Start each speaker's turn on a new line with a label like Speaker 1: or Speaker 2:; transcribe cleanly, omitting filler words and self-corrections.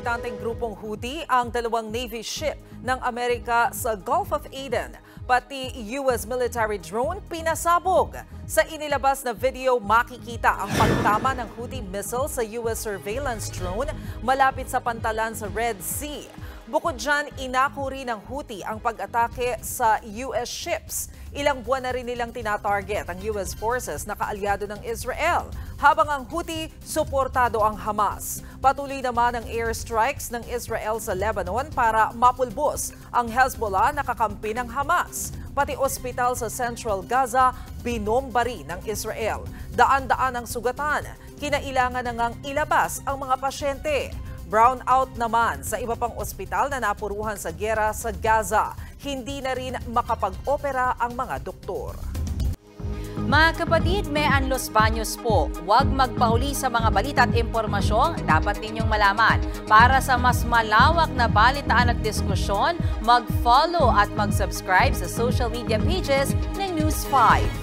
Speaker 1: militanteng grupong Houthi ang dalawang Navy ship ng Amerika sa Gulf of Aden. Pati US military drone pinasabog. Sa inilabas na video, makikita ang pagtama ng Houthi missile sa US surveillance drone malapit sa pantalan sa Red Sea. Bukod dyan, inako rin ng Houthi ang pag-atake sa US ships. Ilang buwan na rin nilang tinatarget ang US forces na kaalyado ng Israel, habang ang Houthi suportado ang Hamas. Patuloy naman ang airstrikes ng Israel sa Lebanon para mapulbos ang Hezbollah na kakampi ng Hamas. Pati ospital sa Central Gaza, binomba rin ng Israel. Daan-daan ang sugatan, kinailangan na ngang ilabas ang mga pasyente. Brownout naman sa iba pang ospital na napuruhan sa giyera sa Gaza. Hindi na rin makapag-opera ang mga doktor.
Speaker 2: Mga kapatid, may Los Baños po. Huwag magpahuli sa mga balita at impormasyong dapat ninyong malaman. Para sa mas malawak na balitaan at diskusyon, mag-follow at mag-subscribe sa social media pages ng News 5.